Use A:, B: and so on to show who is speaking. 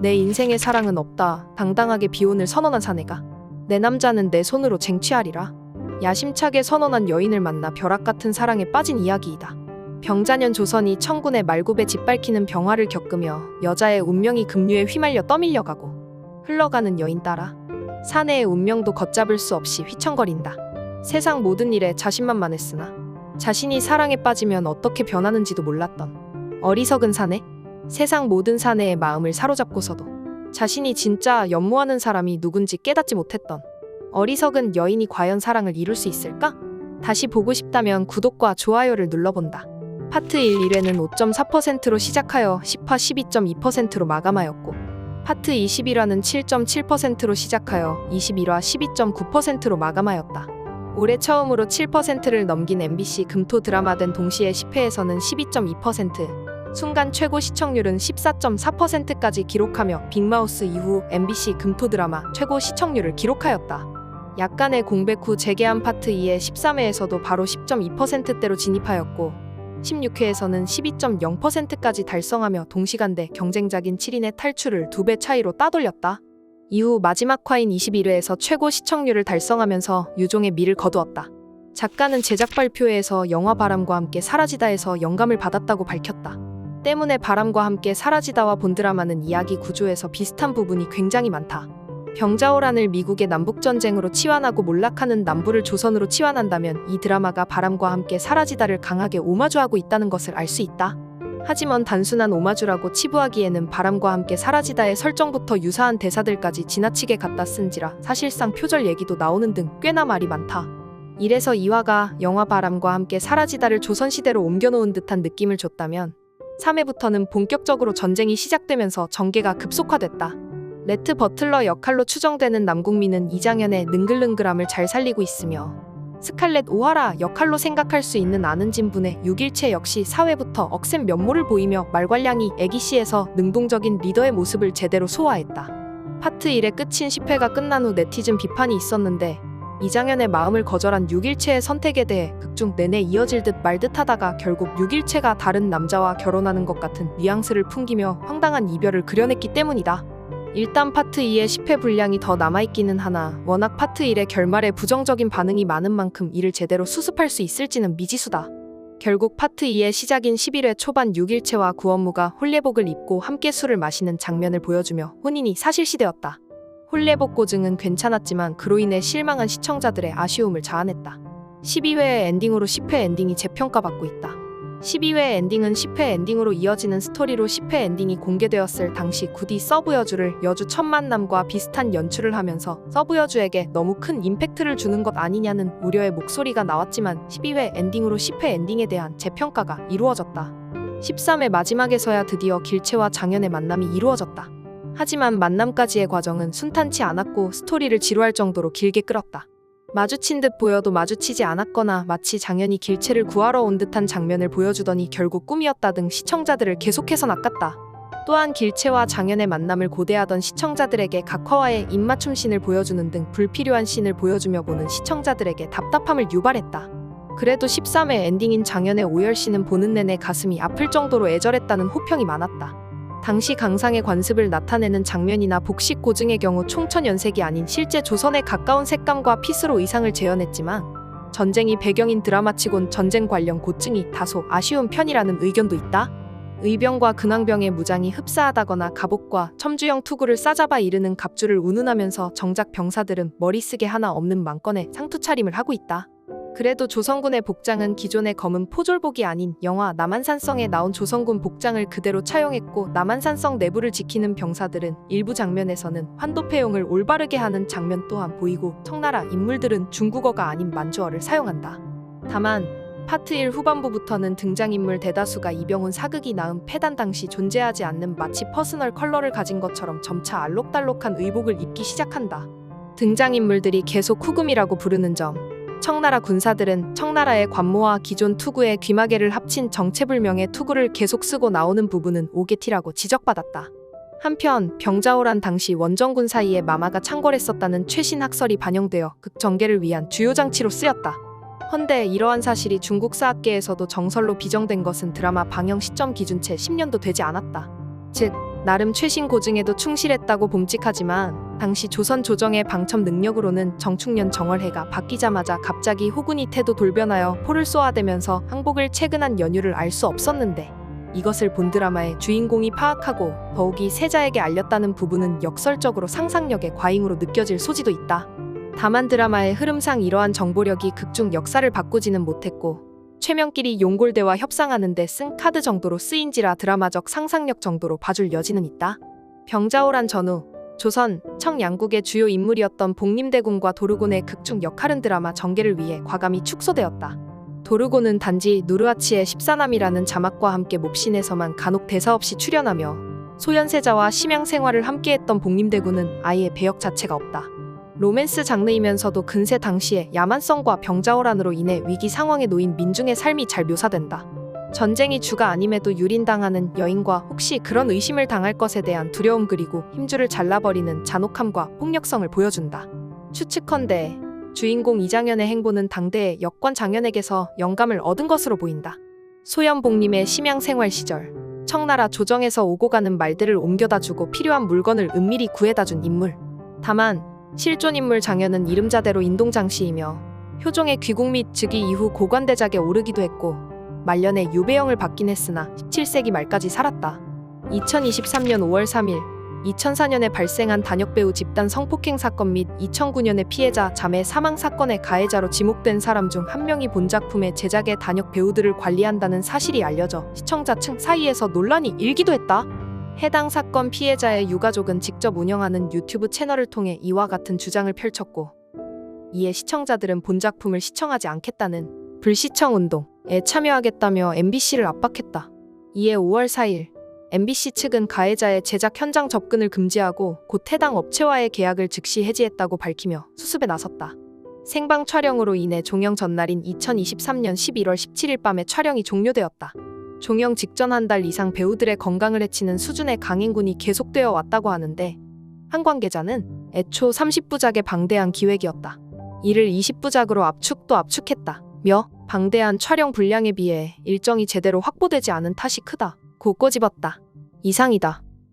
A: 내 인생의 사랑은 없다. 당당하게 비혼을 선언한 사내가 내 남자는 내 손으로 쟁취하리라. 야심차게 선언한 여인을 만나 벼락 같은 사랑에 빠진 이야기이다. 병자년 조선이 천군의 말굽에 짓밟히는 병화를 겪으며 여자의 운명이 급류에 휘말려 떠밀려가고 흘러가는 여인 따라 사내의 운명도 걷잡을 수 없이 휘청거린다. 세상 모든 일에 자신만만했으나 자신이 사랑에 빠지면 어떻게 변하는지도 몰랐던 어리석은 사내. 세상 모든 사내의 마음을 사로잡고서도 자신이 진짜 연모하는 사람이 누군지 깨닫지 못했던 어리석은 여인이 과연 사랑을 이룰 수 있을까? 다시 보고 싶다면 구독과 좋아요를 눌러본다. 파트 1 1회는 5.4%로 시작하여 10화 12.2%로 마감하였고 파트 2 11화는 7.7%로 시작하여 21화 12.9%로 마감하였다. 올해 처음으로 7%를 넘긴 MBC 금토 드라마된 동시에 10회에서는 12.2%, 순간 최고 시청률은 14.4%까지 기록하며 빅마우스 이후 MBC 금토 드라마 최고 시청률을 기록하였다. 약간의 공백 후 재개한 파트 2의 13회에서도 바로 10.2%대로 진입하였고 16회에서는 12.0%까지 달성하며 동시간대 경쟁작인 7인의 탈출을 2배 차이로 따돌렸다. 이후 마지막 화인 21회에서 최고 시청률을 달성하면서 유종의 미를 거두었다. 작가는 제작 발표회에서 영화 바람과 함께 사라지다에서 영감을 받았다고 밝혔다. 때문에 바람과 함께 사라지다와 본 드라마는 이야기 구조에서 비슷한 부분이 굉장히 많다. 병자호란을 미국의 남북전쟁으로 치환하고 몰락하는 남부를 조선으로 치환한다면 이 드라마가 바람과 함께 사라지다를 강하게 오마주하고 있다는 것을 알 수 있다. 하지만 단순한 오마주라고 치부하기에는 바람과 함께 사라지다의 설정부터 유사한 대사들까지 지나치게 갖다 쓴지라 사실상 표절 얘기도 나오는 등 꽤나 말이 많다. 이래서 2화가 영화 바람과 함께 사라지다를 조선시대로 옮겨놓은 듯한 느낌을 줬다면 3회부터는 본격적으로 전쟁이 시작되면서 전개가 급속화됐다. 레트 버틀러 역할로 추정되는 남궁민은 이장현의 능글능글함을 잘 살리고 있으며 스칼렛 오하라 역할로 생각할 수 있는 아는 진분의 6일체 역시 4회부터 억센 면모를 보이며 말괄량이 애기씨에서 능동적인 리더의 모습을 제대로 소화했다. 파트 1의 끝인 10회가 끝난 후 네티즌 비판이 있었는데 이장현의 마음을 거절한 6일체의 선택에 대해 극중 내내 이어질 듯 말 듯 하다가 결국 6일체가 다른 남자와 결혼하는 것 같은 뉘앙스를 풍기며 황당한 이별을 그려냈기 때문이다. 일단 파트 2의 10회 분량이 더 남아있기는 하나 워낙 파트 1의 결말에 부정적인 반응이 많은 만큼 이를 제대로 수습할 수 있을지는 미지수다. 결국 파트 2의 시작인 11회 초반 6일체와 구원무가 홀례복을 입고 함께 술을 마시는 장면을 보여주며 혼인이 사실시되었다. 홀례복 고증은 괜찮았지만 그로 인해 실망한 시청자들의 아쉬움을 자아냈다. 12회의 엔딩으로 10회 엔딩이 재평가받고 있다. 12회 엔딩은 10회 엔딩으로 이어지는 스토리로 10회 엔딩이 공개되었을 당시 구디 서브 여주를 여주 첫 만남과 비슷한 연출을 하면서 서브 여주에게 너무 큰 임팩트를 주는 것 아니냐는 우려의 목소리가 나왔지만 12회 엔딩으로 10회 엔딩에 대한 재평가가 이루어졌다. 13회 마지막에서야 드디어 길채와 장현의 만남이 이루어졌다. 하지만 만남까지의 과정은 순탄치 않았고 스토리를 지루할 정도로 길게 끌었다. 마주친 듯 보여도 마주치지 않았거나 마치 장현이 길채를 구하러 온 듯한 장면을 보여주더니 결국 꿈이었다 등 시청자들을 계속해서 낚았다. 또한 길채와 장현의 만남을 고대하던 시청자들에게 각화와의 입맞춤 씬을 보여주는 등 불필요한 씬을 보여주며 보는 시청자들에게 답답함을 유발했다. 그래도 13회 엔딩인 장현의 오열 씬은 보는 내내 가슴이 아플 정도로 애절했다는 호평이 많았다. 당시 강상의 관습을 나타내는 장면이나 복식 고증의 경우 총천연색이 아닌 실제 조선에 가까운 색감과 핏으로 의상을 재현했지만 전쟁이 배경인 드라마치곤 전쟁 관련 고증이 다소 아쉬운 편이라는 의견도 있다. 의병과 근황병의 무장이 흡사하다거나 갑옷과 첨주형 투구를 싸잡아 이르는 갑주를 운운하면서 정작 병사들은 머리쓰개 하나 없는 망건에 상투차림을 하고 있다. 그래도 조선군의 복장은 기존의 검은 포졸복이 아닌 영화 남한산성에 나온 조선군 복장을 그대로 차용했고 남한산성 내부를 지키는 병사들은 일부 장면에서는 환도폐용을 올바르게 하는 장면 또한 보이고 청나라 인물들은 중국어가 아닌 만주어를 사용한다. 다만 파트 1 후반부부터는 등장인물 대다수가 이병훈 사극이 낳은 폐단 당시 존재하지 않는 마치 퍼스널 컬러를 가진 것처럼 점차 알록달록한 의복을 입기 시작한다. 등장인물들이 계속 후금이라고 부르는 점, 청나라 군사들은 청나라의 관모와 기존 투구의 귀마개를 합친 정체불명의 투구를 계속 쓰고 나오는 부분은 오게티라고 지적받았다. 한편 병자호란 당시 원정군 사이에 마마가 창궐했었다는 최신 학설이 반영되어 극전개를 위한 주요 장치로 쓰였다. 헌데 이러한 사실이 중국 사학계에서도 정설로 비정된 것은 드라마 방영 시점 기준 채 10년도 되지 않았다. 즉 나름 최신 고증에도 충실했다고 봄직하지만 당시 조선 조정의 방첩 능력으로는 정충년 정월해가 바뀌자마자 갑자기 후군이 태도 돌변하여 포를 쏘아대면서 항복을 채근한 연유를 알 수 없었는데 이것을 본 드라마의 주인공이 파악하고 더욱이 세자에게 알렸다는 부분은 역설적으로 상상력의 과잉으로 느껴질 소지도 있다. 다만 드라마의 흐름상 이러한 정보력이 극중 역사를 바꾸지는 못했고 최명길이 용골대와 협상하는 데 쓴 카드 정도로 쓰인지라 드라마적 상상력 정도로 봐줄 여지는 있다. 병자호란 전후 조선, 청 양국의 주요 인물이었던 복림대군과 도르곤의 극중 역할은 드라마 전개를 위해 과감히 축소되었다. 도르곤은 단지 누르하치의 14남이라는 자막과 함께 몹신에서만 간혹 대사 없이 출연하며 소현세자와 심양 생활을 함께했던 복림대군은 아예 배역 자체가 없다. 로맨스 장르이면서도 근세 당시의 야만성과 병자호란으로 인해 위기 상황에 놓인 민중의 삶이 잘 묘사된다. 전쟁이 주가 아님에도 유린당하는 여인과 혹시 그런 의심을 당할 것에 대한 두려움 그리고 힘줄을 잘라버리는 잔혹함과 폭력성을 보여준다. 추측컨대 주인공 이장현의 행보는 당대의 역관 장현에게서 영감을 얻은 것으로 보인다. 소현복림의 심양 생활 시절 청나라 조정에서 오고 가는 말들을 옮겨다주고 필요한 물건을 은밀히 구해다준 인물. 다만 실존인물 장현은 이름자대로 인동장씨이며 효종의 귀국 및 즉위 이후 고관대작에 오르기도 했고 말년에 유배형을 받긴 했으나 17세기 말까지 살았다. 2023년 5월 3일 2004년에 발생한 단역배우 집단 성폭행 사건 및 2009년의 피해자 자매 사망 사건의 가해자로 지목된 사람 중 한 명이 본 작품의 제작에 단역 배우들을 관리한다는 사실이 알려져 시청자 층 사이에서 논란이 일기도 했다. 해당 사건 피해자의 유가족은 직접 운영하는 유튜브 채널을 통해 이와 같은 주장을 펼쳤고 이에 시청자들은 본 작품을 시청하지 않겠다는 불시청 운동에 참여하겠다며 MBC를 압박했다. 이에 5월 4일 MBC 측은 가해자의 제작 현장 접근을 금지하고 곧 해당 업체와의 계약을 즉시 해지했다고 밝히며 수습에 나섰다. 생방 촬영으로 인해 종영 전날인 2023년 11월 17일 밤에 촬영이 종료되었다. 종영 직전 한 달 이상 배우들의 건강을 해치는 수준의 강행군이 계속되어 왔다고 하는데 한 관계자는 애초 30부작의 방대한 기획이었다. 이를 20부작으로 압축했다며 방대한 촬영 분량에 비해 일정이 제대로 확보되지 않은 탓이 크다 고 꼬집었다. 이상이다.